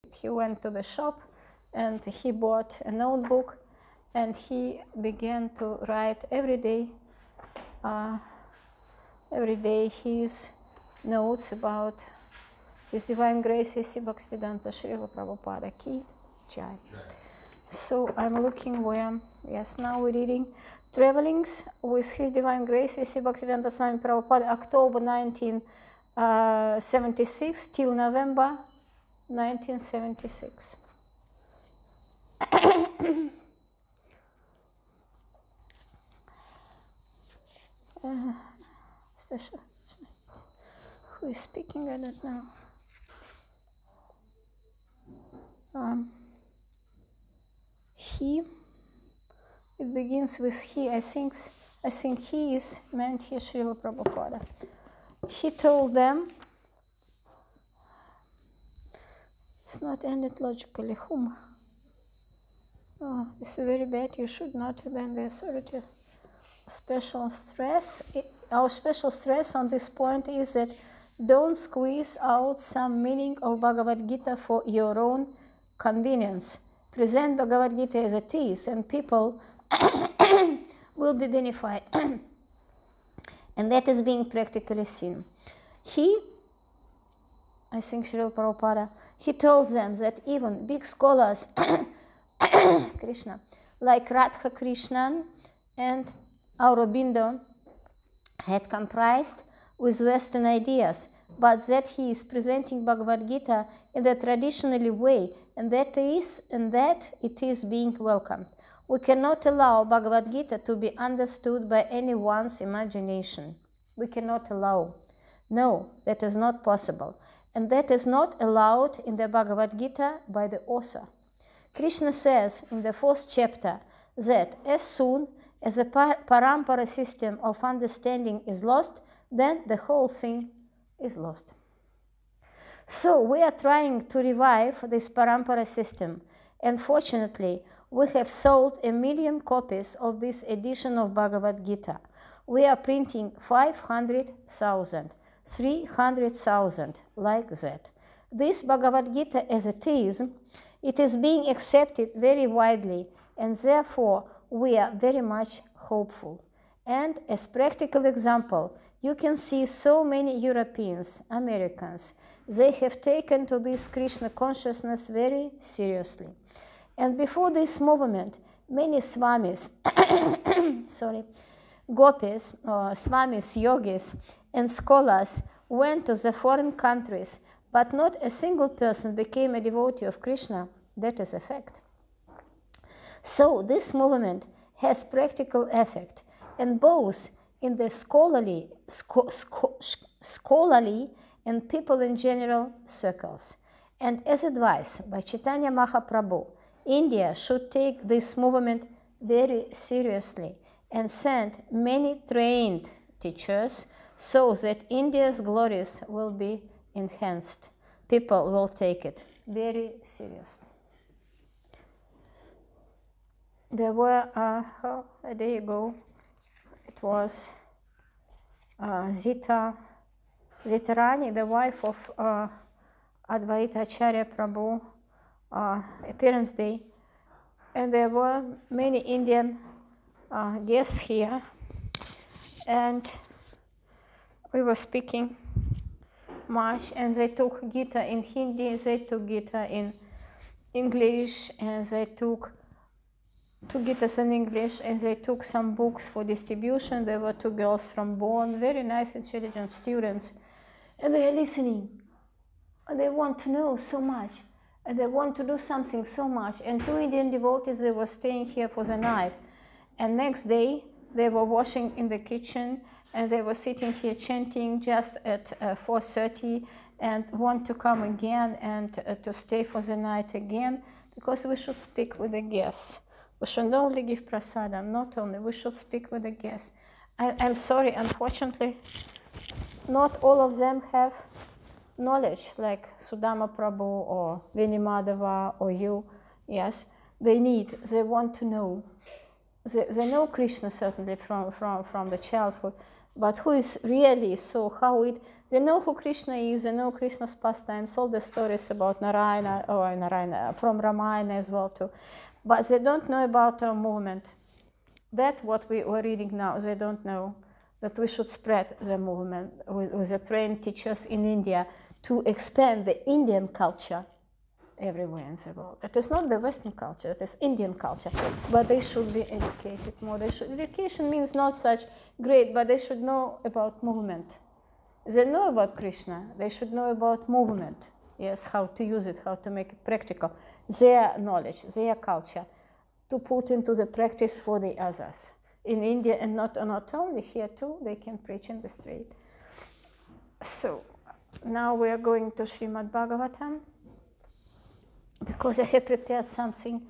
He went to the shop and he bought a notebook and he began to write every day his notes about His Divine Grace A.C. Bhaktivedanta Srila Prabhupada Ki Jai. So I'm looking where, yes, now we're reading Travelings with His Divine Grace A.C. Bhaktivedanta Swami Prabhupada, October 1976 till November 1976. Special. Who is speaking? I don't know. He. It begins with he. I think he is meant here Srila Prabhupada. He told them. It's not ended logically. Whom? Oh, this is very bad. You should not abandon the authority. Special stress. Our special stress on this point is that don't squeeze out some meaning of Bhagavad Gita for your own convenience. Present Bhagavad Gita as it is, and people will be benefited. And that is being practically seen. I think Srila Prabhupada, he told them that even big scholars, Krishna, like Radha Krishnan and Aurobindo, had comprised with Western ideas, but that he is presenting Bhagavad Gita in the traditional way, and that it is being welcomed. We cannot allow Bhagavad Gita to be understood by anyone's imagination. We cannot allow. No, that is not possible. And that is not allowed in the Bhagavad Gita by the author. Krishna says in the 4th chapter that as soon as a parampara system of understanding is lost, then the whole thing is lost. So we are trying to revive this parampara system. And fortunately, we have sold 1 million copies of this edition of Bhagavad Gita. We are printing 500,000, 300,000, like that. This Bhagavad Gita as it is being accepted very widely, and therefore we are very much hopeful. And as practical example, you can see so many Europeans, Americans, they have taken to this Krishna consciousness very seriously. And before this movement, many swamis, gopis, swamis, yogis, and scholars went to the foreign countries, but not a single person became a devotee of Krishna. That is a fact. So this movement has practical effect, and both in the scholarly and people in general circles. And as advised by Chaitanya Mahaprabhu, India should take this movement very seriously and send many trained teachers so that India's glories will be enhanced. People will take it very seriously. There were, a day ago, it was Zita Rani, the wife of Advaita Acharya Prabhu, appearance day, and there were many Indian guests here, and we were speaking much, and they took Gita in Hindi, they took Gita in English, and they took 2 Gitas in English, and they took some books for distribution. There were 2 girls from Bonn, very nice, intelligent students, and they are listening, and they want to know so much, and they want to do something so much. And 2 Indian devotees, they were staying here for the night, and next day they were washing in the kitchen, and they were sitting here chanting just at 4:30, and want to come again and to stay for the night again, because we should speak with the guests. We should not only give prasadam, not only, we should speak with the guests. I'm sorry, unfortunately, not all of them have knowledge, like Sudama Prabhu or Vini Madhava or you. Yes, they want to know. They know Krishna certainly from the childhood, But who is really, so how it, they know who Krishna is, they know Krishna's pastimes, all the stories about Narayana, or Narayana, from Ramayana as well too. But they don't know about our movement. That's what we were reading now. They don't know that we should spread the movement with the trained teachers in India to expand the Indian culture everywhere in the world. It is not the Western culture, it is Indian culture. But they should be educated more. Education means not such great, but they should know about movement. They know about Krishna. They should know about movement. Yes, how to use it, how to make it practical. Their knowledge, their culture, to put into the practice for the others. In India, and not only here too, they can preach in the street. So now we are going to Srimad Bhagavatam, because I have prepared something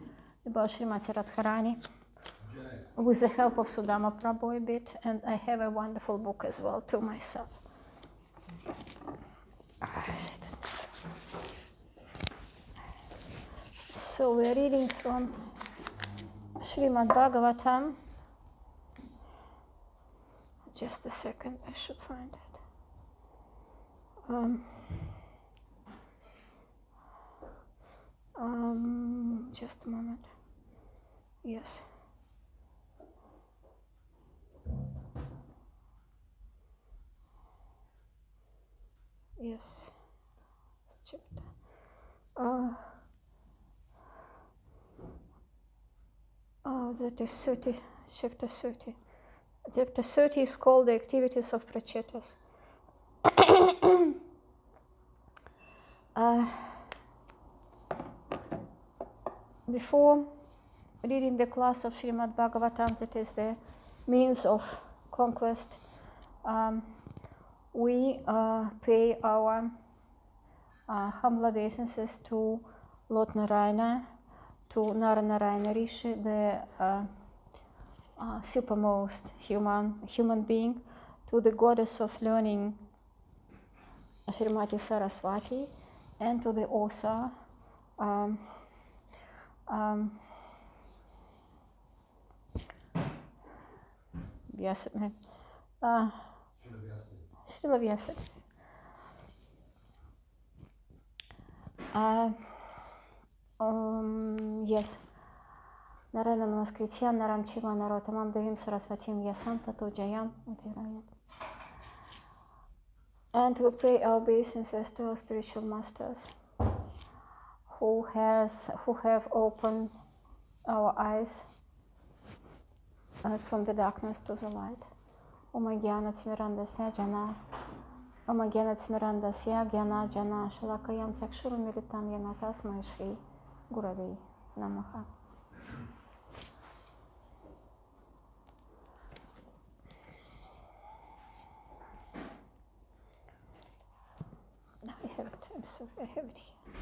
about Srimati Radharani with the help of Sudama Prabhu a bit, and I have a wonderful book as well to myself. So we're reading from Srimad Bhagavatam. Just a second, I should find it. Just a moment. Yes. Yes. Chapter. That is 30, chapter 30. Chapter 30 is called The Activities of Prachetas. Before reading the class of Srimad Bhagavatam, that is the means of conquest, we pay our humble obeisances to Lord Narayana, to Naranarayana Rishi, the supermost human being, to the goddess of learning, Srimati Saraswati, and to the author, Srila Vyasati. Yes. Narayana Namaskritya, Naram Chiva Narotamam Devim Sarasvatim Yasam Tato Jayam Udirayam. And we pray our obeisances to our spiritual masters who have opened our eyes from the darkness to the light. Om Gyana Timirandasya Jana, Om Gyana Timirandasya Gyana Jana Shalakayam Takshuru Militam Yana Tasmai Shri Guravi Namaha. I have it, I'm sorry, I have it here.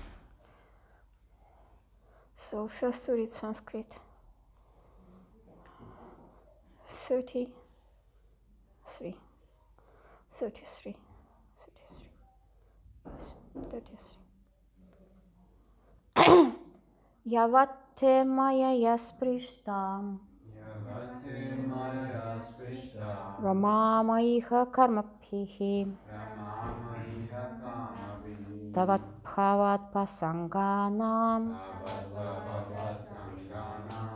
So first we read Sanskrit. 33. Yavate maya yasprishtam Ramamaiha karmabhihi Tavat bhavat pasanganam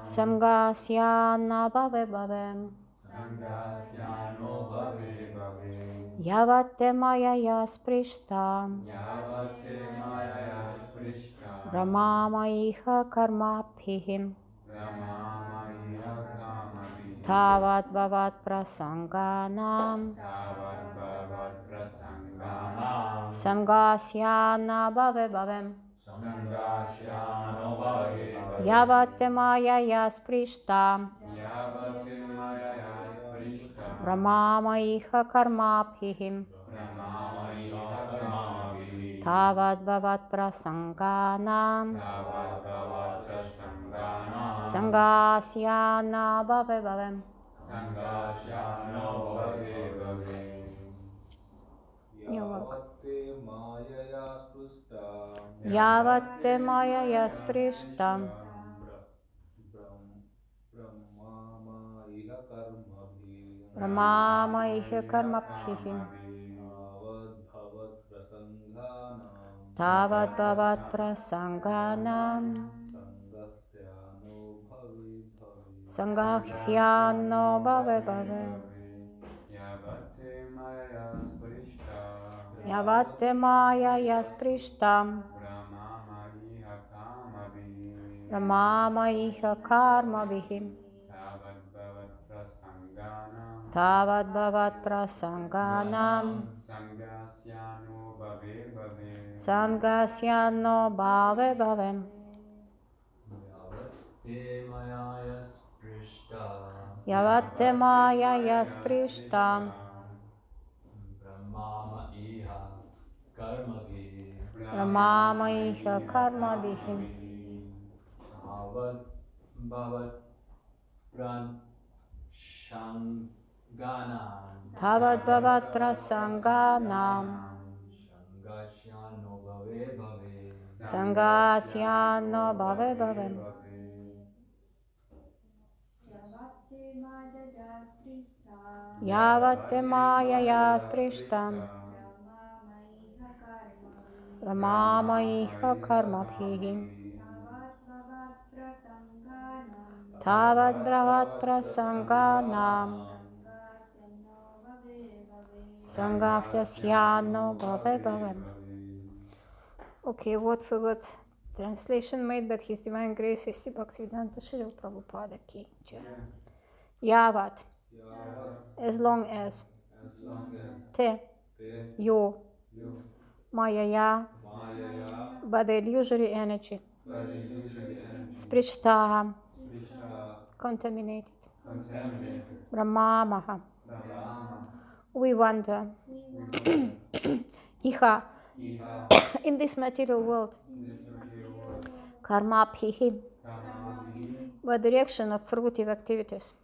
Samgasyana bhave bhavem Yavate maya yasprishtam Ramamaiha karmabhihim Tavat bhavat prasanganam Samgasyana bhave bhavem Yavate maya yasprishtam Ramamaiha karmabhihim Tavat bhavat prasanganam Sangasyana bhave bhavem. Yavate maya yasprishtam Ramamaiha karmabhihim Tavad bhavat prasanganam Sanghasyano bhave bhave Yavate maya yasprishtam Ramamaiha karmabhihim Tavad bhavat prasanganam Samgasyano bhave bhave Yavate maya yasprishtam Ramamaiha karmabhihim Tavad bhavat prasanganam Sangasyano bhave bhave Yavate maya yasprishtam Ramamaiha karmabhihim Tavad bhavat prasanganam Sangasyano bhave bhave. Okay, word for word translation made by His Divine Grace A.C. Bhaktivedanta Srila Prabhupada Ki Jai. Yavat, as long as, te, you, Maya, by the illusory energy, Sprishta, contaminated, Brahmamaha, we wander, Iha, in this material world, Karmabhihi, by the reaction of fruitive activities,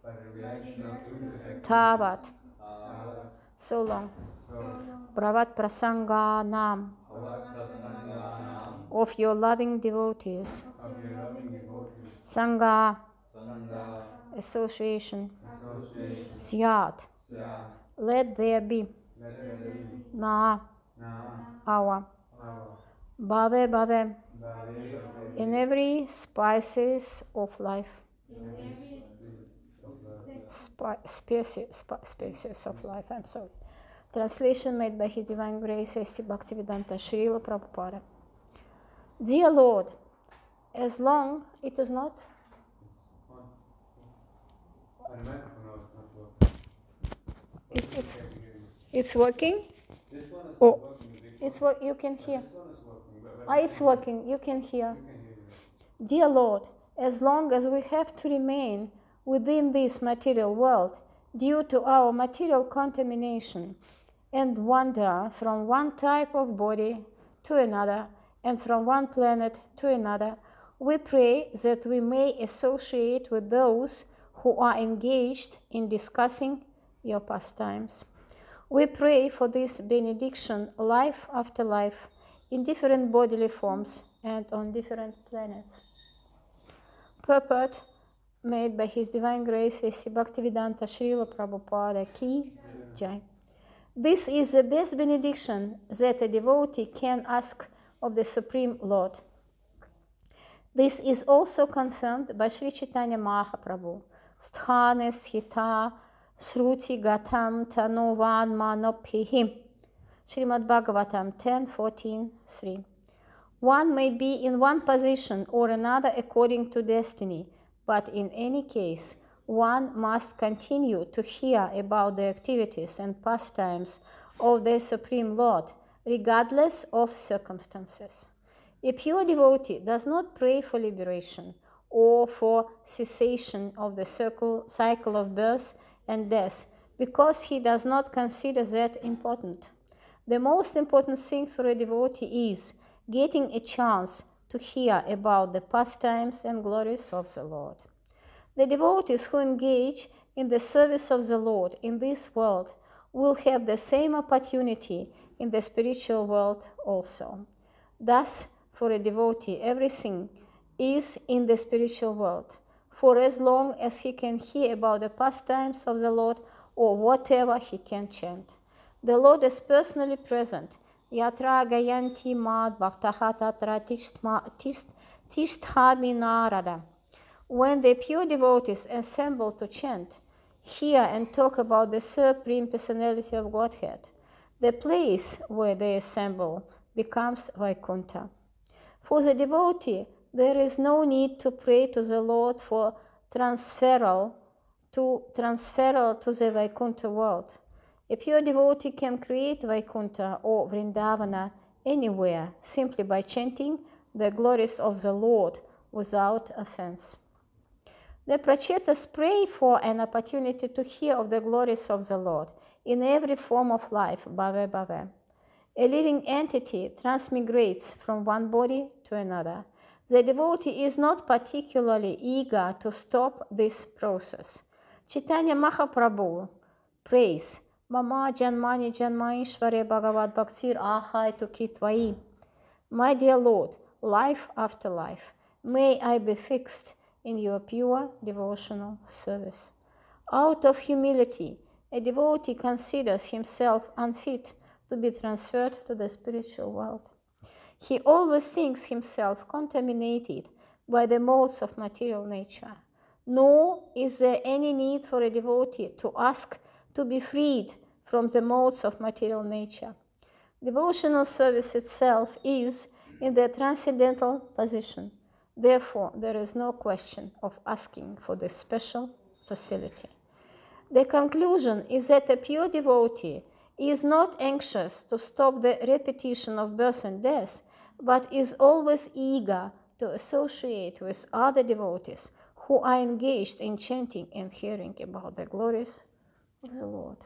Tavat, so long, Bhavat Prasanganam, of your loving devotees, Sangha, association, Syat, let there be, Na, our, Bhave Bhave, in every species of life, species of life, I'm sorry. Translation made by His Divine Grace A.C. Bhaktivedanta Srila Prabhupada. Dear Lord, as long it is not. It's working. This one is Oh, working. it's what you can hear. This one is working. It's working. You can hear. Dear Lord, as long as we have to remain within this material world due to our material contamination and wander from one type of body to another and from one planet to another, we pray that we may associate with those who are engaged in discussing your pastimes. We pray for this benediction life after life in different bodily forms and on different planets. Purport made by His Divine Grace A.C. Bhaktivedanta Srila Prabhupada Ki Jai. This is the best benediction that a devotee can ask of the Supreme Lord. This is also confirmed by Sri Chaitanya Mahaprabhu. Sthane sthita Shruti Gatam Tanuvan Manopihim. Srimad Bhagavatam 10:14-3. One may be in one position or another according to destiny, but in any case, one must continue to hear about the activities and pastimes of the Supreme Lord, regardless of circumstances. A pure devotee does not pray for liberation or for cessation of the cycle of birth and death, because he does not consider that important. The most important thing for a devotee is getting a chance to hear about the pastimes and glories of the Lord. The devotees who engage in the service of the Lord in this world will have the same opportunity in the spiritual world also. Thus, for a devotee, everything is in the spiritual world. For as long as he can hear about the pastimes of the Lord, or whatever he can chant. The Lord is personally present. Yatra gayanti mad bhaktaha tatra tisthami narada. When the pure devotees assemble to chant, hear and talk about the Supreme Personality of Godhead, the place where they assemble becomes Vaikuntha. For the devotee, there is no need to pray to the Lord for transferal to the Vaikuntha world. A pure devotee can create Vaikuntha or Vrindavana anywhere simply by chanting the glories of the Lord without offense. The Prachetas pray for an opportunity to hear of the glories of the Lord in every form of life, bhave bhave. A living entity transmigrates from one body to another. The devotee is not particularly eager to stop this process. Chaitanya Mahaprabhu prays, Mama Janmani Janma Ishvare Bhagavad Bhaktir Ahai Tuki Tvai. My dear Lord, life after life, may I be fixed in your pure devotional service. Out of humility, a devotee considers himself unfit to be transferred to the spiritual world. He always thinks himself contaminated by the modes of material nature. Nor is there any need for a devotee to ask to be freed from the modes of material nature. Devotional service itself is in the transcendental position. Therefore, there is no question of asking for this special facility. The conclusion is that a pure devotee is not anxious to stop the repetition of birth and death, but is always eager to associate with other devotees who are engaged in chanting and hearing about the glories of the Lord.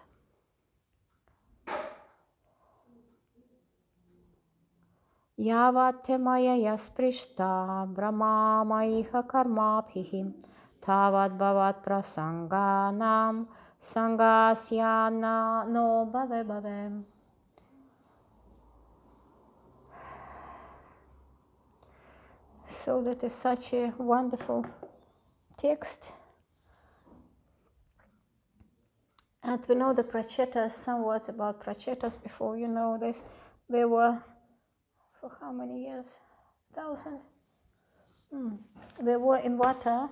Yavat maya yasprishta brahma maiha karmabhihi tavat bhavat prasanganam sangasyana no bhave bhave. So that is such a wonderful text. And we know the Prachetas, some words about Prachetas before you know this. They were, for how many years? 1,000? They were in water.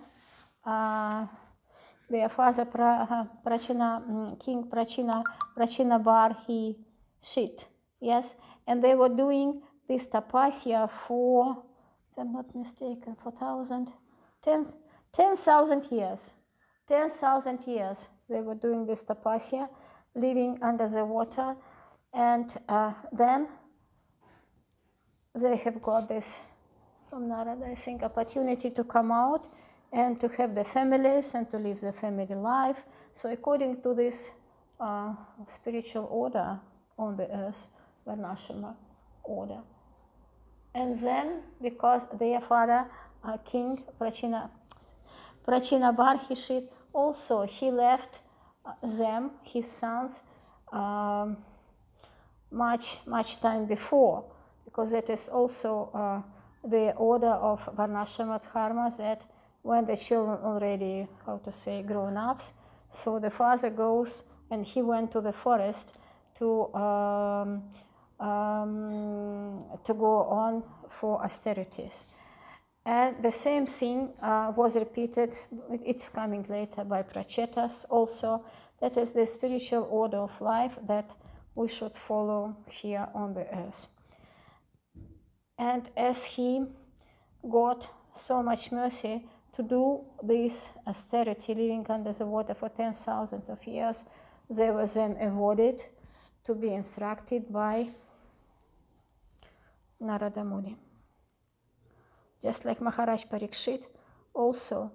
Their father, King Prachina Bar, he shit, yes? And they were doing this tapasya for, if I'm not mistaken, for 10,000 years. 10,000 years they were doing this tapasya, living under the water, and then they have got this, from Narada, I think, opportunity to come out and to have the families and to live the family life. So according to this spiritual order on the earth, Varnashrama order. And then, because their father, King Prachina Barhishit, also he left them, his sons, much time before, because that is also the order of Varnashrama Dharma, that when the children already, grown up, so the father goes and he went to the forest to go on for austerities. And the same thing was repeated, it's coming later by Prachetas also, that is the spiritual order of life that we should follow here on the earth. And as he got so much mercy to do this austerity, living under the water for 10,000 of years, they were then awarded to be instructed by Narada Muni. Just like Maharaj Parikshit, also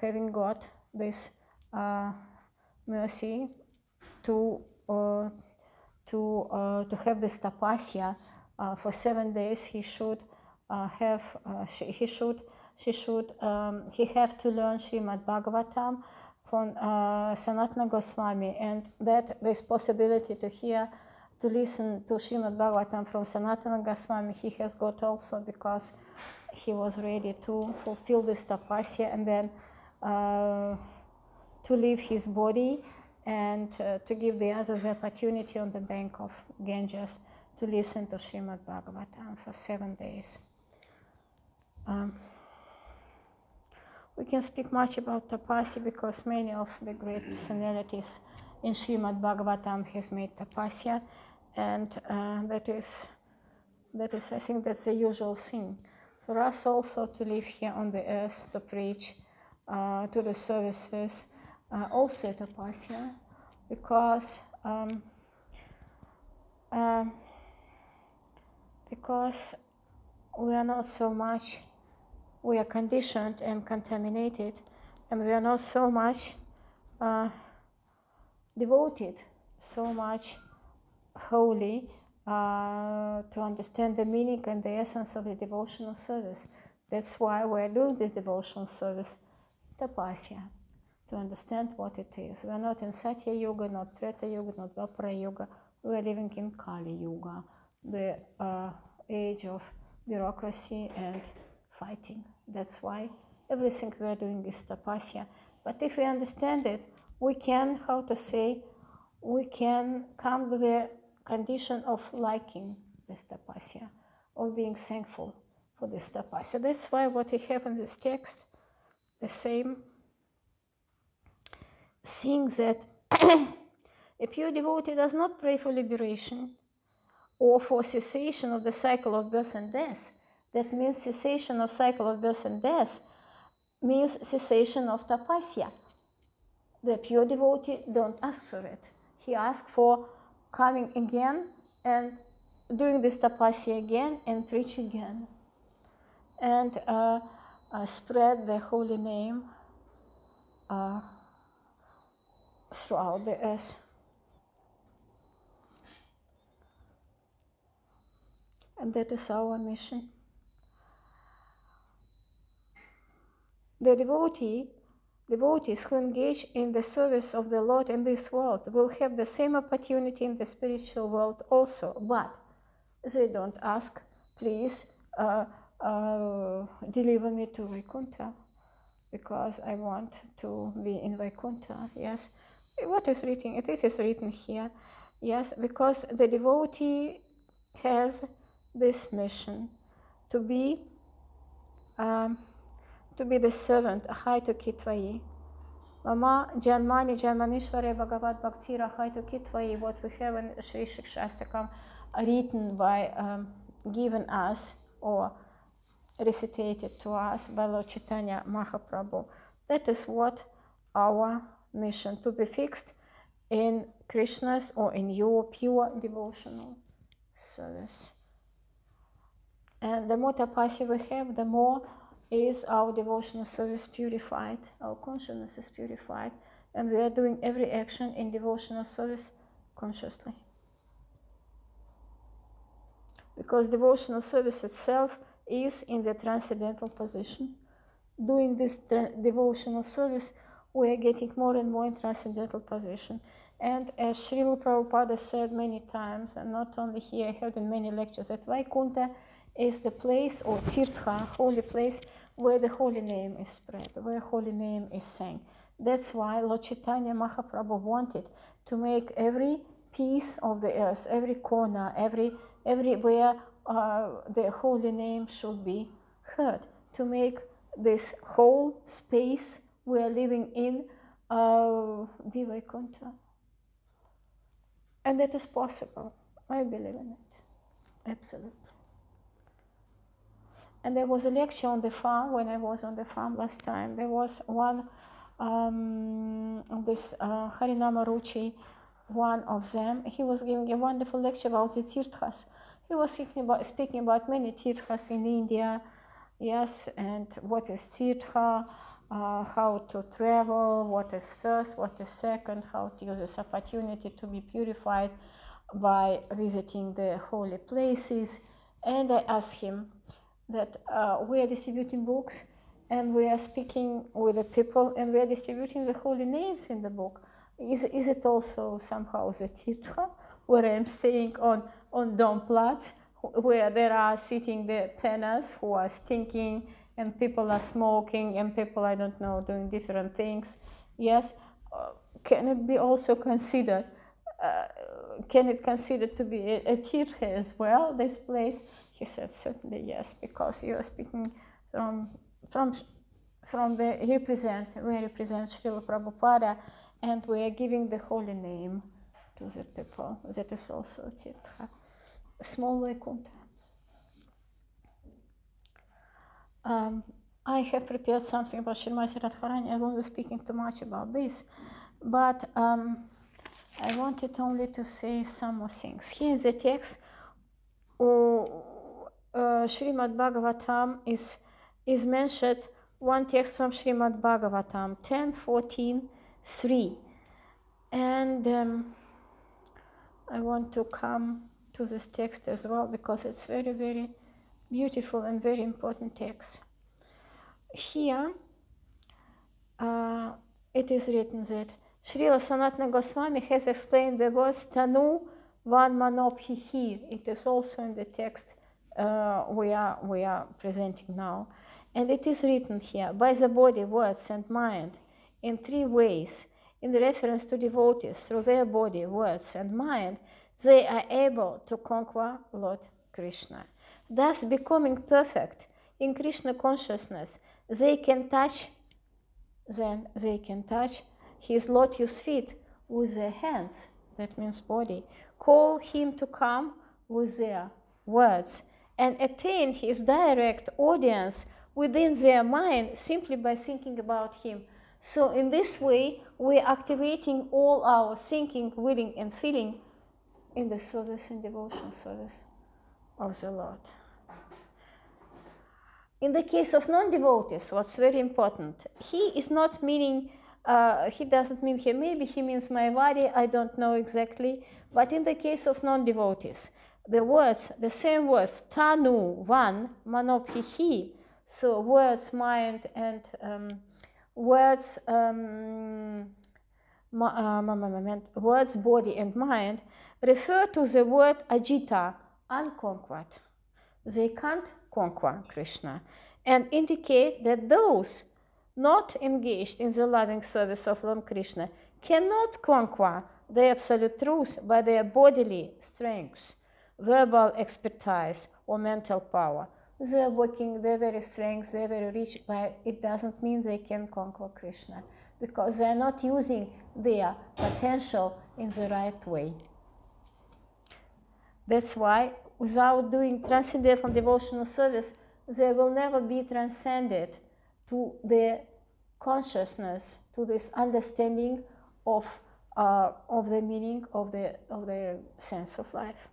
having got this mercy to have this tapasya for 7 days, he should have to learn Srimad Bhagavatam from Sanatana Goswami, and that this possibility to listen to Srimad Bhagavatam from Sanatana Goswami he has got also because he was ready to fulfill this tapasya and then to leave his body and to give the others the opportunity on the bank of Ganges to listen to Srimad Bhagavatam for 7 days. We can speak much about tapasya because many of the great personalities in Srimad Bhagavatam has made tapasya, and that is, I think, that's the usual thing. For us also to live here on the earth, to preach, to the services, also tapasya, because we are not so much, we are conditioned and contaminated, and we are not so much devoted, so much holy to understand the meaning and the essence of the devotional service. That's why we are doing this devotional service, tapasya, to understand what it is. We are not in Satya Yuga, not Treta Yuga, not Dvapara Yuga. We are living in Kali Yuga, the age of bureaucracy and fighting. That's why everything we are doing is tapasya. But if we understand it, we can, we can come to the condition of liking this tapasya, of being thankful for this tapasya. That's why what we have in this text, the same thing, that a pure devotee does not pray for liberation or for cessation of the cycle of birth and death. That means cessation of cycle of birth and death means cessation of tapasya. The pure devotee don't ask for it. He asks for coming again and doing this tapasya again and preach again. And spread the holy name throughout the earth. And that is our mission. The devotees who engage in the service of the Lord in this world will have the same opportunity in the spiritual world also, but they don't ask, please deliver me to Vaikuntha, because I want to be in Vaikuntha. Yes, what is written? It is written here. Yes, because the devotee has this mission to be the servant, ahaitu kitvayi. Mama janmani janmanishvare bhagavat bhaktira ahaitu kitvayi, what we have in Sri Shikshastakam, written by, given us or recitated to us by Lord Chaitanya Mahaprabhu. That is what our mission, to be fixed in Krishna's or in your pure devotional service. And the more tapasya we have, the more is our devotional service purified, our consciousness is purified, and we are doing every action in devotional service consciously. Because devotional service itself is in the transcendental position. Doing this devotional service, we are getting more and more in transcendental position. And as Srila Prabhupada said many times, and not only here, I heard in many lectures, that Vaikuntha is the place, or Tirtha, holy place, where the holy name is spread, where holy name is sang. That's why Lord Chaitanya Mahaprabhu wanted to make every piece of the earth, every corner, everywhere the holy name should be heard, to make this whole space we are living in be Vaikuntha. And that is possible. I believe in it. Absolutely. And there was a lecture on the farm, when I was on the farm last time. There was one, this Harinama Ruchi, one of them. He was giving a wonderful lecture about the tirthas. He was speaking about many tirthas in India, yes, and what is tirtha, how to travel, what is first, what is second, how to use this opportunity to be purified by visiting the holy places. And I asked him that we are distributing books, and we are speaking with the people, and we are distributing the holy names in the book. Is it also somehow the tirtha, where I am staying on Domplatz, where there are sitting the pennas who are stinking, and people are smoking, and people, I don't know, doing different things? Yes, can it be also considered, can it considered to be a tirtha as well, this place? He said, certainly yes, because you are speaking from the we represent Srila Prabhupada, and we are giving the holy name to the people. That is also a tirtha, a small Vaikuntha. I have prepared something about Srimati Radharani. I won't be speaking too much about this, but I wanted only to say some more things. Here in the text, Srimad Bhagavatam is mentioned, one text from Srimad Bhagavatam, 10:14:3. And I want to come to this text as well, because it's very, very beautiful and very important text. Here, it is written that Srila Sanatana Goswami has explained the words Tanu Van Manobhihi. It is also in the text we are presenting now. And it is written here, by the body, words, and mind, in three ways. In reference to devotees, through their body, words, and mind, they are able to conquer Lord Krishna. Thus, becoming perfect in Krishna consciousness, they can touch his lotus feet with their hands, that means body, call him to come with their words, and attain his direct audience within their mind simply by thinking about him. So in this way, we are activating all our thinking, willing, and feeling in the service and devotion service of the Lord. In the case of non-devotees, what's very important, he is not meaning, he doesn't mean here, maybe he means Mayavadi, I don't know exactly, but in the case of non-devotees, the words, the same words, Tanu, Van, Manobhihi, so words, mind, and words, words, body, and mind, refer to the word Ajita, unconquered. They can't conquer Krishna, and indicate that those not engaged in the loving service of Lord Krishna cannot conquer the absolute truth by their bodily strength, verbal expertise, or mental power. They are working, they're very strength, they're very rich, but it doesn't mean they can conquer Krishna, because they are not using their potential in the right way. That's why, without doing transcendental devotional service, they will never be transcended to the consciousness, to this understanding of the meaning of the sense of life.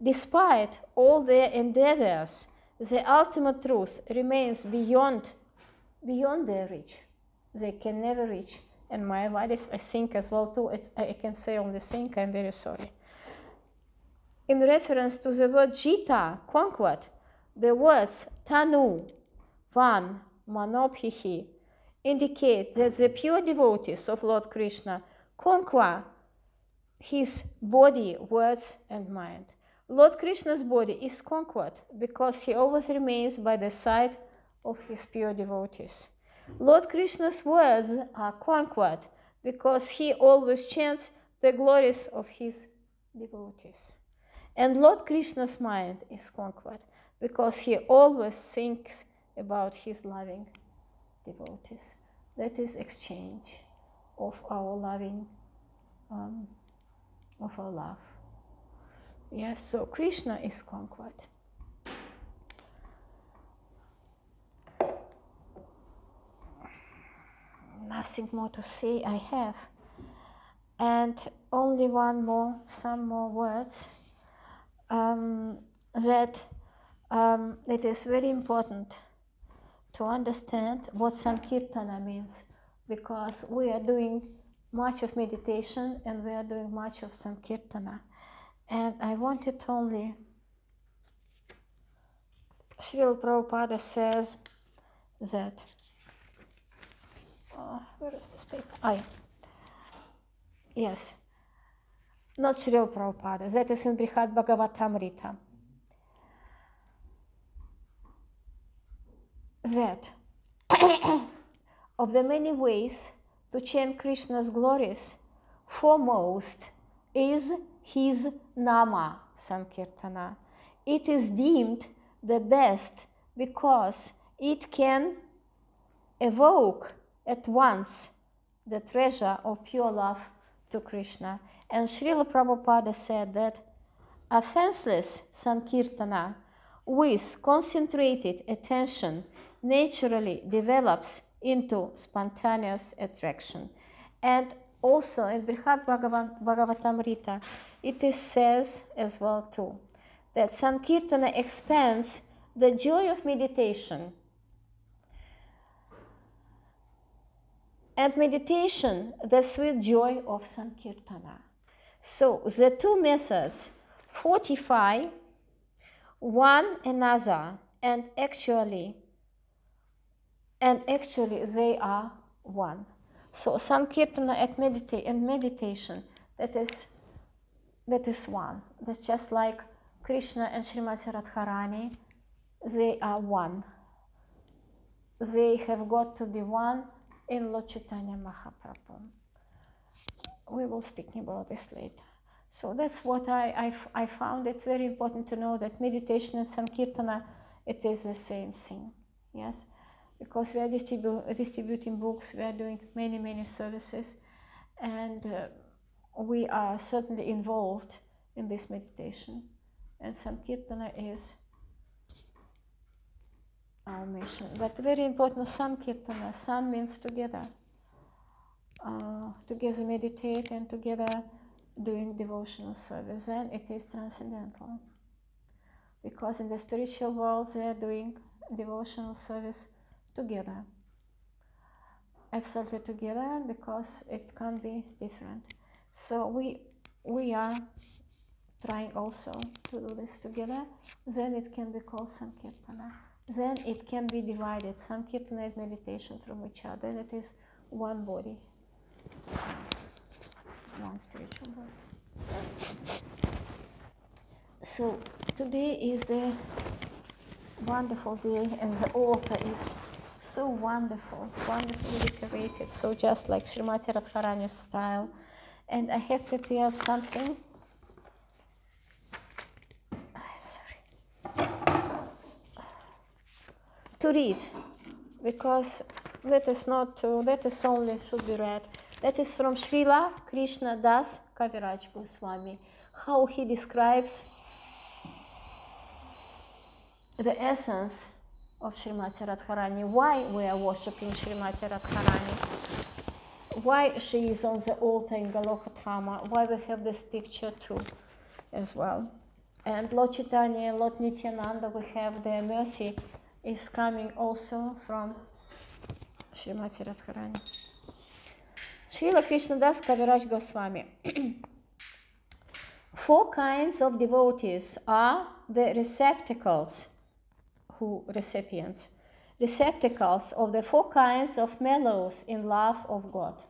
Despite all their endeavors, the ultimate truth remains beyond their reach. They can never reach. And Mayavadis, I think as well too, I can say only think, I'm very sorry. In reference to the word Jita, conquered, the words Tanu, Van, Manobhihi indicate that the pure devotees of Lord Krishna conquer his body, words, and mind. Lord Krishna's body is conquered because he always remains by the side of his pure devotees. Lord Krishna's words are conquered because he always chants the glories of his devotees. And Lord Krishna's mind is conquered because he always thinks about his loving devotees. That is exchange of our loving, of our love. Yes, so Krishna is conquered. Nothing more to say I have. And only some more words. That it is very important to understand what Sankirtana means, because we are doing much of meditation and we are doing much of Sankirtana. And I wanted only, Srila Prabhupada says that, where is this paper? Yeah. Yes. Not Srila Prabhupada, that is in Brihad Bhagavatamrita. That of the many ways to chant Krishna's glories, foremost is his Nama Sankirtana. It is deemed the best because it can evoke at once the treasure of pure love to Krishna. And Srila Prabhupada said that offenseless Sankirtana with concentrated attention naturally develops into spontaneous attraction. And also in Brihad Bhagavatam it is says as well too, that Sankirtana expands the joy of meditation. And meditation, the sweet joy of Sankirtana. So the two methods fortify one another, and actually they are one. So Sankirtana and meditation, that is one. That's just like Krishna and Srimati Radharani, they are one. They have got to be one in Lord Chaitanya Mahaprabhu. We will speak about this later. So that's what I found it very important to know, that meditation and Sankirtana, it is the same thing. Yes? Because we are distributing books, we are doing many services, and we are certainly involved in this meditation. And Sankirtana is our mission. But very important, Sankirtana, San means together. Together meditate and together doing devotional service. Then it is transcendental. Because in the spiritual world they are doing devotional service together. Absolutely together, because it can't be different. So we are trying also to do this together. Then it can be called Sankirtana. Then it can be divided. Sankirtana is meditation from each other. Then it is one body, one spiritual body. So today is the wonderful day, and the altar is so wonderfully decorated. So just like Srimati Radharani's style. And I have prepared something. To read, because that is only should be read. That is from Srila Krishna Das Kaviraj Goswami, how he describes the essence of Srimati Radharani, why we are worshipping Srimati Radharani, why she is on the altar in Galokathama, why we have this picture too as well. And Lord Chaitanya, Lord Nityananda, we have their mercy is coming also from Srimati Radharani. Srila Krishnadas Kaviraj Goswami. 4 kinds of devotees are the receptacles of the 4 kinds of mellows in love of God,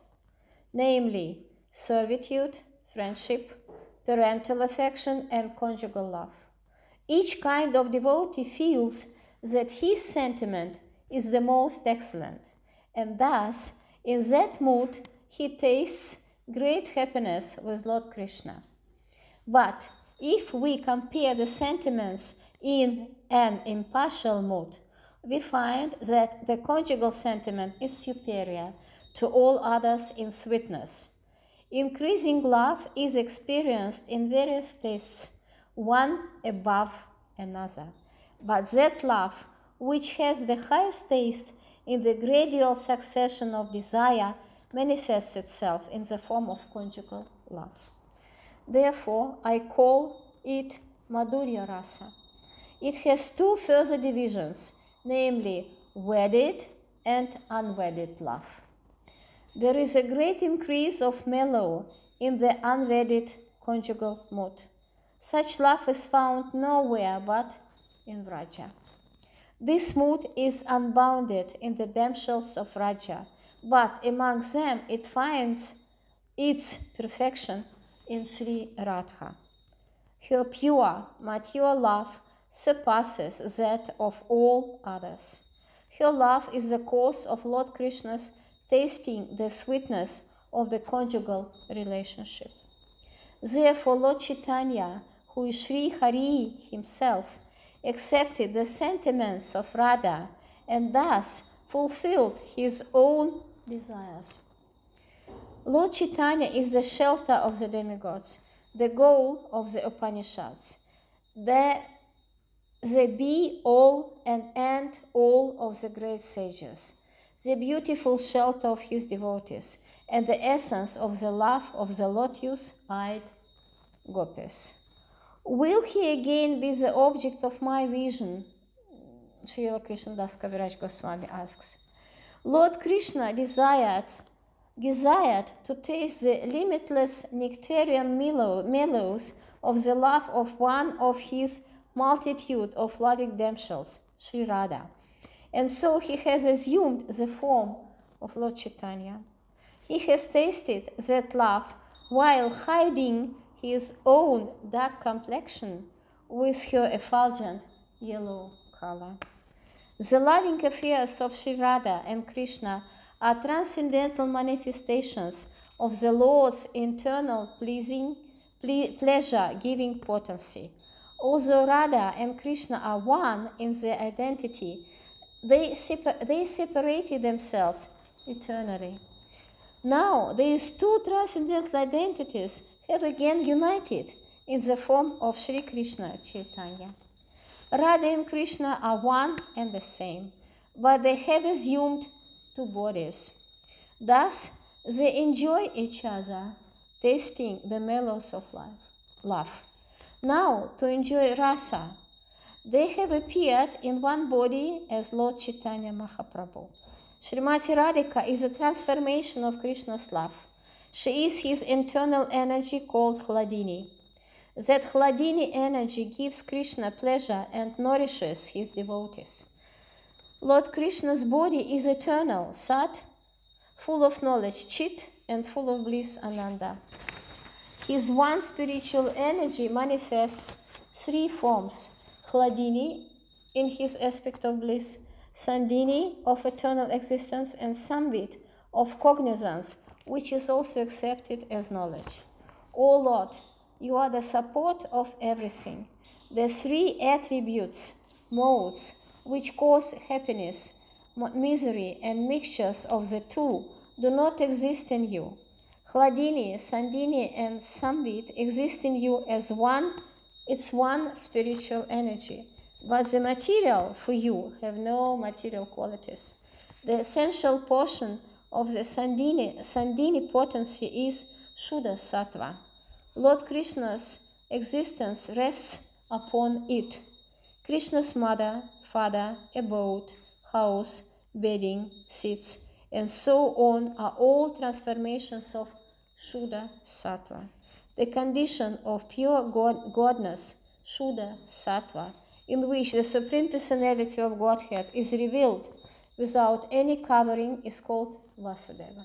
namely servitude, friendship, parental affection, and conjugal love. Each kind of devotee feels that his sentiment is the most excellent, and thus, in that mood, he tastes great happiness with Lord Krishna. But if we compare the sentiments in an impartial mood, we find that the conjugal sentiment is superior to all others in sweetness. Increasing love is experienced in various tastes, one above another. But that love, which has the highest taste in the gradual succession of desire, manifests itself in the form of conjugal love. Therefore, I call it Madhurya Rasa. It has 2 further divisions, namely wedded and unwedded love. There is a great increase of mellow in the unwedded conjugal mood. Such love is found nowhere but in Vraja. This mood is unbounded in the damsels of Vraja, but among them it finds its perfection in Sri Radha. Her pure, mature love surpasses that of all others. Her love is the cause of Lord Krishna's tasting the sweetness of the conjugal relationship. Therefore, Lord Chaitanya, who is Sri Hari himself, accepted the sentiments of Radha and thus fulfilled his own desires. Lord Chaitanya is the shelter of the demigods, the goal of the Upanishads, the be-all and end-all of the great sages, the beautiful shelter of his devotees, and the essence of the love of the lotus-eyed gopis. Will he again be the object of my vision? Srila Krishnadas Kaviraj Goswami asks. Lord Krishna desired to taste the limitless nectarian mellows of the love of one of his multitude of loving damsels, Sri Radha. And so he has assumed the form of Lord Chaitanya. He has tasted that love while hiding his own dark complexion with her effulgent yellow color. The loving affairs of Sri Radha and Krishna are transcendental manifestations of the Lord's internal pleasure-giving potency. Although Radha and Krishna are one in their identity, they separated themselves eternally. Now, these two transcendental identities have again united in the form of Sri Krishna Chaitanya. Radha and Krishna are one and the same, but they have assumed two bodies. Thus, they enjoy each other, tasting the mellows of love. Now, to enjoy rasa, they have appeared in one body as Lord Chaitanya Mahaprabhu. Srimati Radhika is a transformation of Krishna's love. She is his internal energy called Hladini. That Hladini energy gives Krishna pleasure and nourishes his devotees. Lord Krishna's body is eternal, Sat, full of knowledge, Chit, and full of bliss, Ananda. His one spiritual energy manifests three forms: Hladini in his aspect of bliss, Sandini of eternal existence, and Samvit of cognizance, which is also accepted as knowledge. O Lord, you are the support of everything. The three attributes, modes, which cause happiness, misery, and mixtures of the two do not exist in you. Hladini, Sandini, and Samvit exist in you as one. It's one spiritual energy. But the material for you have no material qualities. The essential portion of the Sandini potency is Shuddha Sattva. Lord Krishna's existence rests upon it. Krishna's mother, father, abode, house, bedding, seats, and so on are all transformations of Shuddha Sattva. The condition of pure godness, Shuddha Sattva, in which the Supreme Personality of Godhead is revealed without any covering, is called Vasudeva.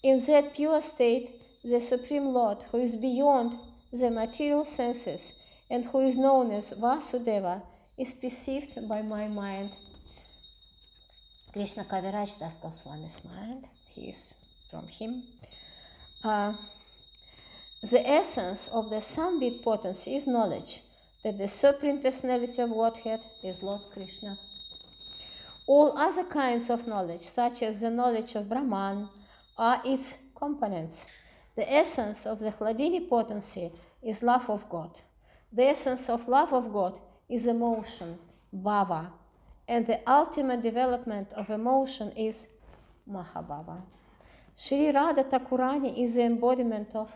In that pure state, the Supreme Lord, who is beyond the material senses and who is known as Vasudeva, is perceived by my mind. Krishna Kaviraj Das Goswami's mind, he is from him. The essence of the Samvit potency is knowledge that the Supreme Personality of Godhead is Lord Krishna. All other kinds of knowledge, such as the knowledge of Brahman, are its components. The essence of the Hladini potency is love of God. The essence of love of God is emotion, bhava, and the ultimate development of emotion is Mahabhava. Sri Radha Thakurani is the embodiment of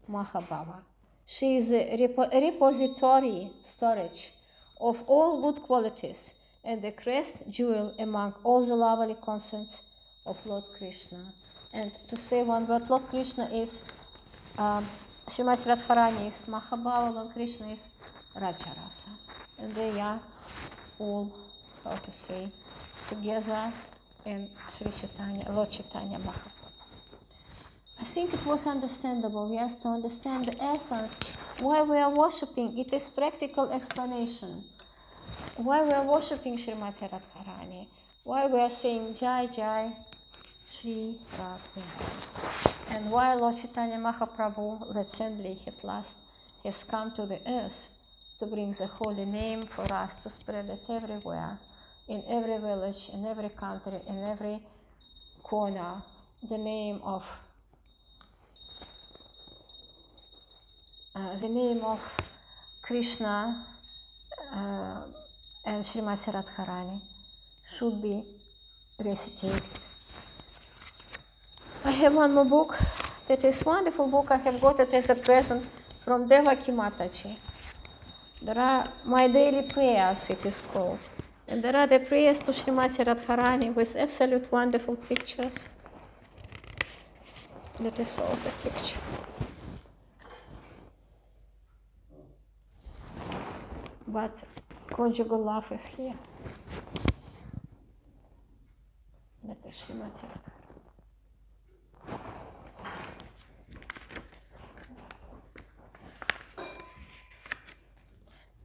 Mahabhava. She is a repository, storage of all good qualities and the crest jewel among all the lovely concepts of Lord Krishna. And to say one word, Lord Krishna is, Srimati Radharani is Mahabhava, Lord Krishna is Rajarasa. And they are all, how to say, together in Sri Chaitanya, Lord Chaitanya Mahaprabhu. I think it was understandable, yes, to understand the essence, why we are worshipping. It is practical explanation. Why we are worshipping Srimati Radharani, why we are saying Jai Jai Shri Radhe. And while Lord Chaitanya Mahaprabhu, let's say at last, has come to the earth to bring the holy name for us to spread it everywhere, in every village, in every country, in every corner, the name of Krishna and Srimati Radharani should be recitated. I have one more book that is a wonderful book. I have got it as a present from Devaki Mataji. There are my daily prayers, it is called. And there are the prayers to Srimati Radharani with absolute wonderful pictures. That is all the picture. But conjugal love is here. That is Srimati Radharani.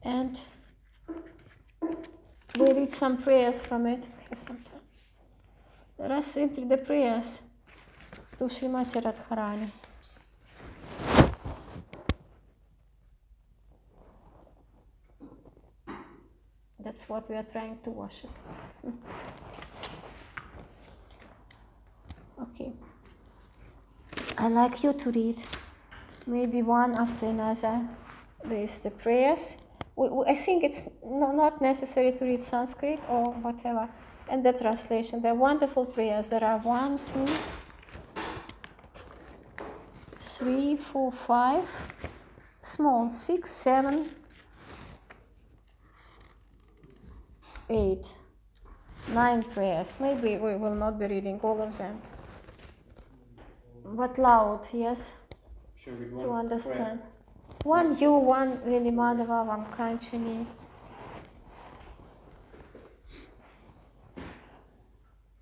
And we read some prayers from it. Have some time. There are simply the prayers to Srimati Radharani. That's what we are trying to worship. Okay. I'd like you to read maybe one after another. There is the prayers. I think it's not necessary to read Sanskrit or whatever. And the translation. They're wonderful prayers. There are 1, 2, 3, 4, 5, small, 6, 7, 8, 9 prayers. Maybe we will not be reading all of them. But loud, yes? To understand. Prayer. One you, one Velimadeva, one Kanchani.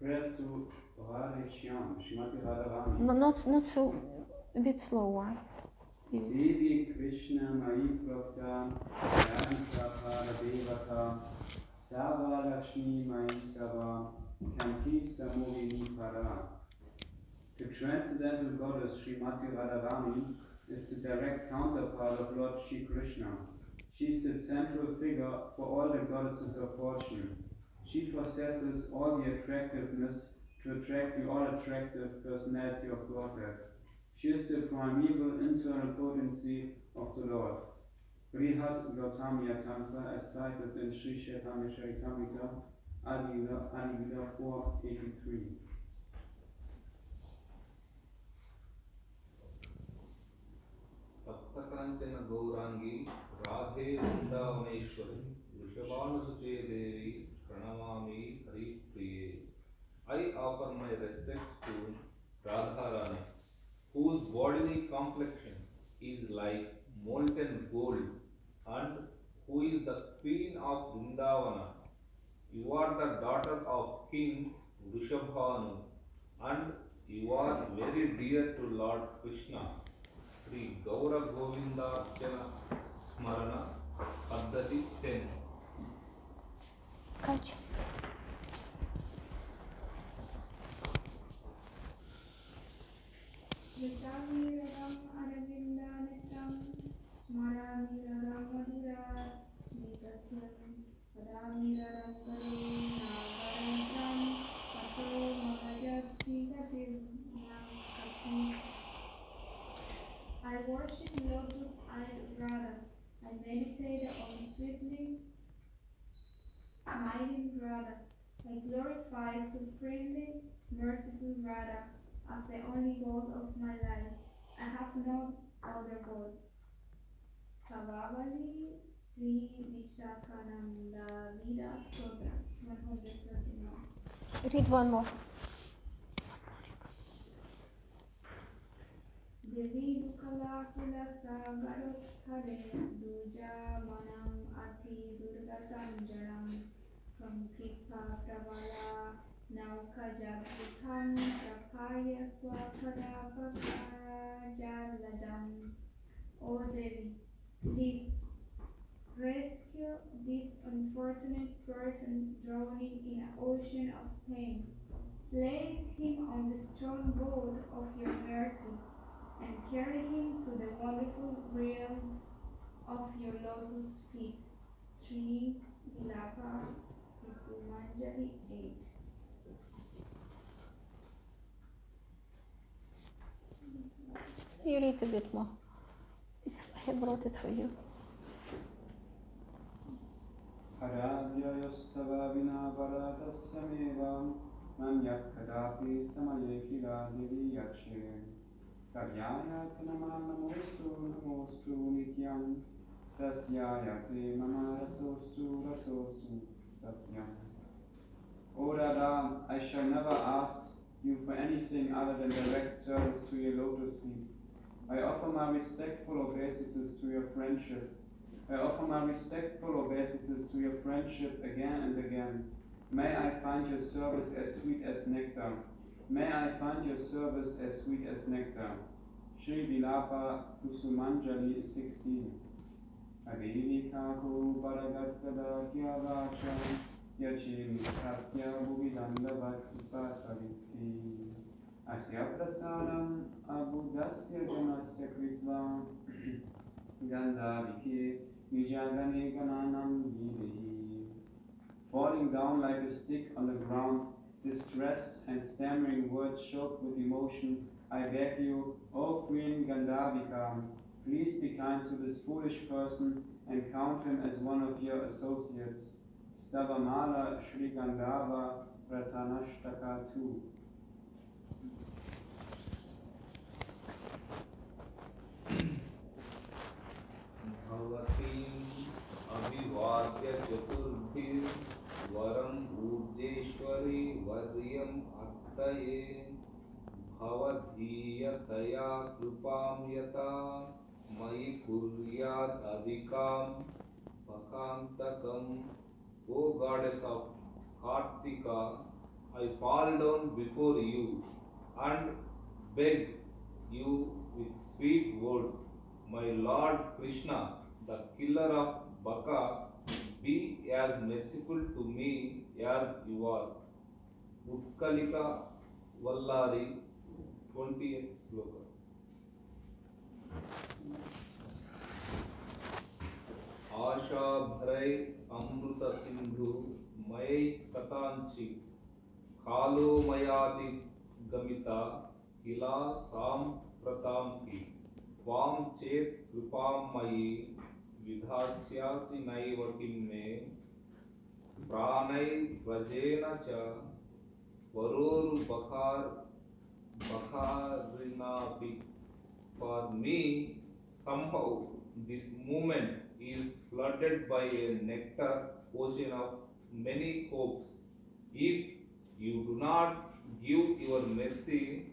Prayers to Radhe Shyam, Srimati Radharani. No, not so, a bit slower. Devi Krishna Mai Prabhta, Radhika Pada Devata, Sava Lakshmi Mai Sava, Kanti Samogini Para. The Transcendental Goddess Srimati Radharani is the direct counterpart of Lord Shri Krishna. She is the central figure for all the goddesses of fortune. She possesses all the attractiveness to attract the all-attractive personality of Godhead. She is the primeval internal potency of the Lord. Brihat Gautamiya Tantra, as cited in Sri Chaitanya Charitamrita, Adi-Lila 483. Kancana Gaurangi, Radhe Vrindavaneshwari, Vrishabhanusute Devi, Pranamami Hari Priye. I offer my respects to Radharani, whose bodily complexion is like molten gold, and who is the queen of Vrindavana. You are the daughter of King Vrishabhanu, and you are very dear to Lord Krishna. Sri Gaura Govinda Archana Smarana Paddhati 10. Catch. Yatami Radam Aravindanetam Smarami Radam Madhura Smitasyam Radami Radam Kare Nagarantam Pato Mahajasti Gatim Nam. I worship lotus-eyed Radha. I meditate on sweetly smiling Radha. I glorify supremely merciful Radha as the only goal of my life. I have no other goal. Kavavali Sri Vishakananda Vida Stotra 139. Read one more. Devi Dukala Kula Sagarot Hare Duja Manam Ati Durgatanjaram from Kripa Pravala Nauka Jagritam Prapaya Swakara Jaladam. O Devi, please rescue this unfortunate person drowning in an ocean of pain. Place him on the strong board of your mercy, and carry him to the wonderful realm of your lotus feet. Sri Vilapa Kusumanjali 8. You read a bit more. I brought it for you. Haradhyayastava vina varatasya mevam manyak kadapi samayekila diviyakshe saryayate namostu nityam tasyayate mama rasostu satyam. O Radha, I shall never ask you for anything other than direct service to your lotus feet. I offer my respectful obeisances to your friendship. I offer my respectful obeisances to your friendship again and again. May I find your service as sweet as nectar. May I find your service as sweet as nectar. Sri Vilapa Kusumanjali 16. Avivikako Paragatkada Kyavacha Yachimi Katya Bhuvidanda Vatipataviti Asya Prasanam Abudasya Janasya Kritva Gandhavike Vijagane Gananam Yidehi. Falling down like a stick on the ground, distressed and stammering words choked with emotion, I beg you, O Queen Gandhavika, please be kind to this foolish person and count him as one of your associates. Stavamala Shri Gandhava Ratanashtaka 2. Bhavatim Abhivadya Chaturbhir Varam Urjeshwari Varyam Aktaye Bhavadhiyataya Krupam Yata Mai Kuryat Adhikam Pakantakam. O Goddess of Kartika, I fall down before you and beg you with sweet words. My Lord Krishna, the killer of Baka, be as merciful to me as you are. Utkalika Vallari, 20th sloka. Asha Bharai Amruta Sindhu May Katanchi Kalo Mayadi Gamita Kila Sam Pratamki Vam Chet Krupam Mayi Vidhasyasi Naiva Kimme Pranai Vrajena Cha Varoru Bakharinapi. For me, somehow this moment is flooded by a nectar ocean of many hopes. If you do not give your mercy,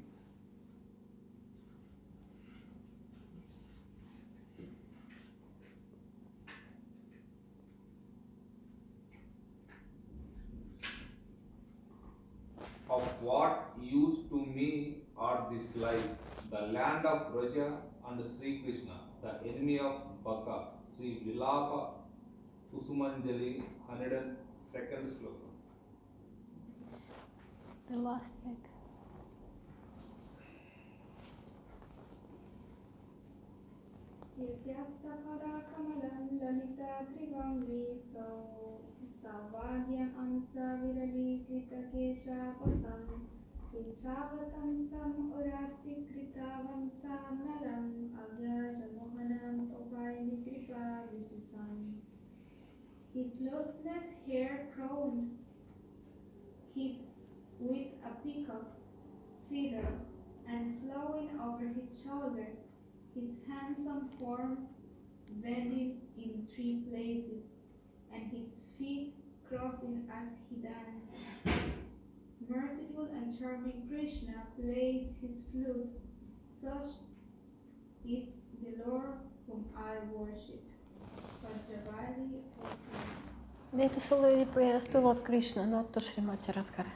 of what use to me are this life, the land of Raja and Sri Krishna, the enemy of Baka. Sri Vilapa Kusumanjali 102nd sloka. The last bit. Yatyastapara kamalam lalita trivamli Savagyam amsa virali krita kesha pasam Vinchavatamsam urati kritavam nalam Agyaja mohanam topai kripa visisam. His loose-net hair crowned his with a peacock feather and flowing over his shoulders, his handsome form bending in 3 places, and his feet crossing as he dances. Merciful and charming Krishna plays his flute. Such is the Lord whom I worship. Panchavali of Let us already prayers to Lord Krishna, not to Srimad Radhara.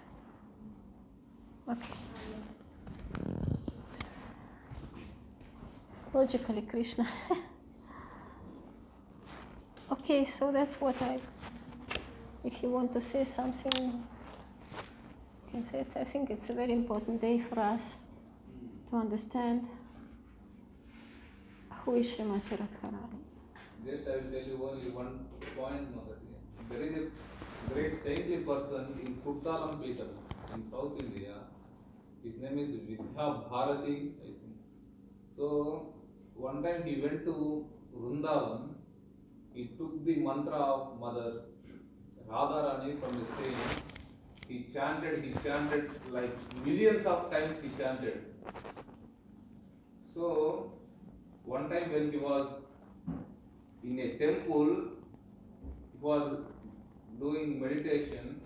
Okay. Logically, Krishna. Okay, so that's what if you want to say something, I think it's a very important day for us to understand who is Srimati Radharani. Just I will tell you only one point, Mother. There is a great saintly person in Kuttalam Peetham in South India. His name is Vidya Bharati, I think. So one time he went to Vrindavan. He took the mantra of Mother Radharani from the stage. He chanted like millions of times he chanted. So one time when he was in a temple, he was doing meditation.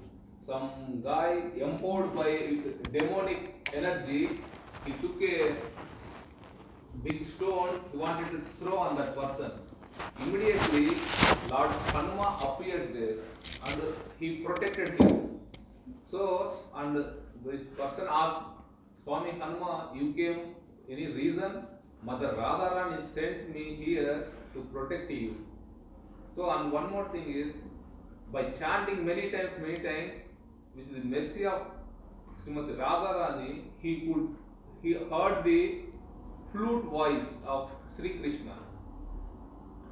Some guy empowered by demonic energy, he took a big stone, he wanted to throw on that person. Immediately, Lord Hanuma appeared there and he protected him. So, and this person asked, Swami Hanuma, you came, any reason? Mother Radharani sent me here to protect you. So, and one more thing is, by chanting many times, with the mercy of Srimati Radharani, he heard the flute voice of Sri Krishna.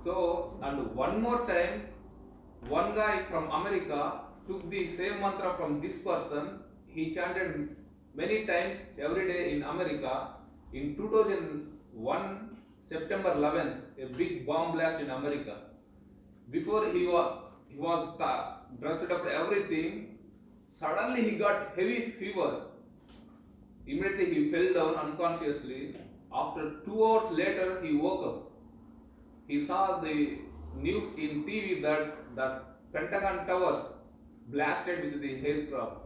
So, and one more time, one guy from America took the same mantra from this person. He chanted many times every day in America. In 2001, September 11th, a big bomb blast in America. Before he was dressed up everything, suddenly he got heavy fever. Immediately he fell down unconsciously. After 2 hours later, he woke up. He saw the news in TV that Pentagon Towers blasted with the aircraft.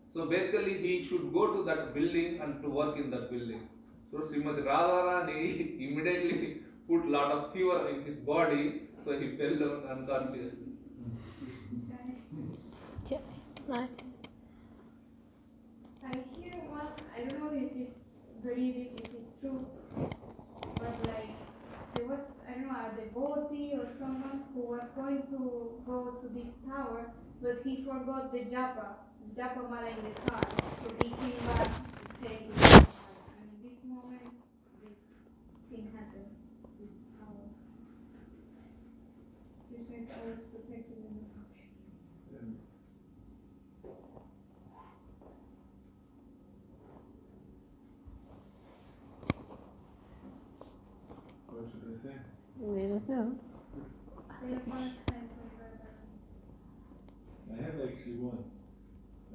So basically he should go to that building and to work in that building. So Srimati Radharani immediately put lot of fever in his body, so he fell down unconscious. Nice. I hear once, I don't know if it's believing, if it's true, but like there was, I don't know, a devotee or someone who was going to go to this tower, but he forgot the japa mala in the car, so he came back to take the japa mala. And in this moment, this thing happened, this tower. Krishna is always protecting and protecting. What should I say? We don't know. Say it one time for brother. I have actually one. I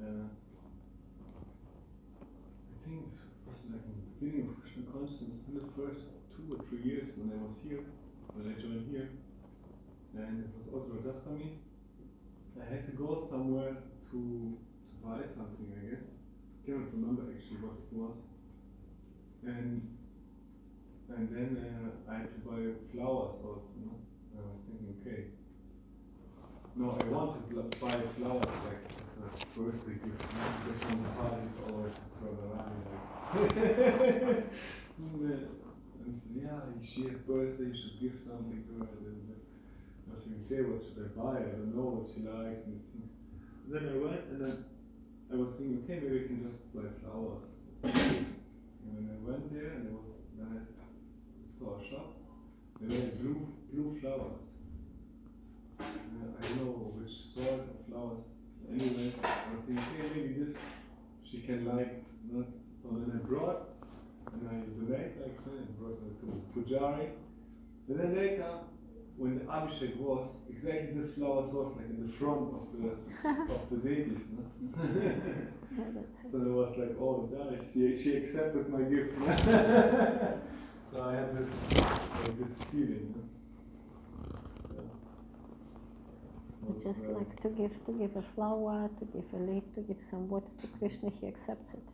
think it was like in the beginning of Krishna consciousness, in the first 2 or 3 years when I was here, when I joined here, and it was also Radhastami. I had to go somewhere to buy something, I guess. Cannot remember actually what it was. And then I had to buy flowers also. No? I was thinking, okay. No, I wanted to buy flowers like as a birthday gift. Because from the parties always further around. Like, and yeah, she had birthday, you should give something to her. I was thinking, okay, what should I buy? I don't know what she likes and these things. And then I went and then I was thinking, okay, maybe I can just buy flowers. So, and when I went there and then I saw a shop, and they had blue flowers. I don't know which sort of flowers. Anyway, I was thinking, okay, maybe this she can like. Not. So then I brought, and I donated like that, and brought her to Pujari. And then later, when the Abhishek was, exactly this flowers was like in the front of the deities. No? So it was like, oh, Jari, she accepted my gift. So I had this feeling. No? It's just like to give a flower, to give a leaf, to give some water to Krishna, he accepts it.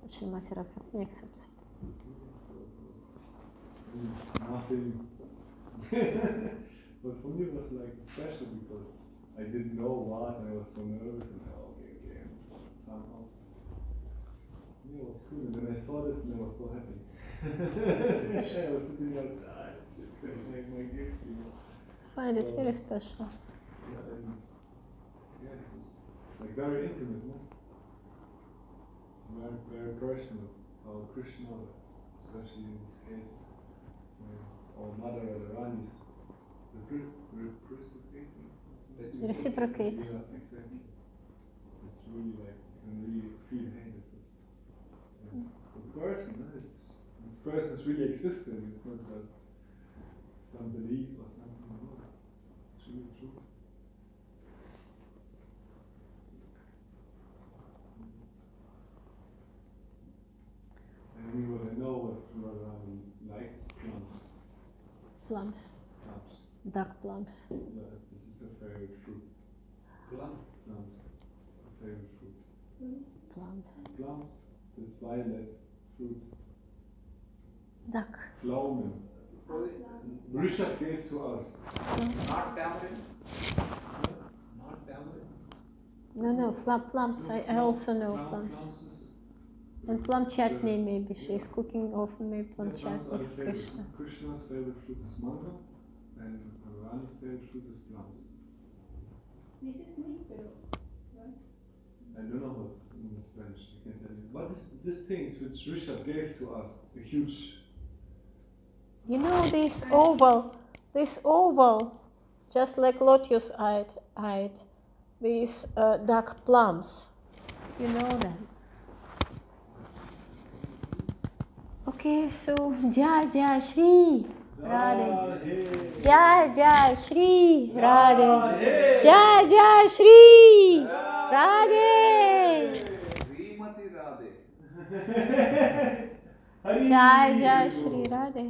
But Srimati Radharani accepts it. Nothing. But for me it was like special because I didn't know what, and I was so nervous, and okay, somehow. Yeah, it was cool, and then I saw this and I was so happy. I was sitting there, she accepted my gift, you know. Find it very special. Yeah, and this is like very intimate, no? very, very personal. How Krishna, especially in this case, our mother Radharani is Reciprocate. Yeah, exactly. It's really like, you can really feel, hey, this is a person, this person is really existing, it's not just some belief or something else. It's really true. And we want to know what Radharani likes is plums. Plums. Plums. Dark plums. This is her favorite fruit. Plums. It's her favorite fruit. Plums. Plums. This violet fruit. Duck. Pflaumen. Rishabh gave to us. Not tamarind. Not tamarind. No, plums. I also know plums. And plum chutney, maybe she's cooking often, maybe plum chutney for Krishna. Krishna's favorite fruit is mango, and Radharani's favorite fruit is plums. This is nísperos, right? I don't know what's in Spanish, I can tell you. But these things which Rishabh gave to us, a huge... You know this oval, just like lotus-eyed, these dark plums. You know them. Okay, so Jai Shri Radhe. Jai Shri Radhe. Jai Shri Radhe. Srimati Radhe. Jai Shri Radhe.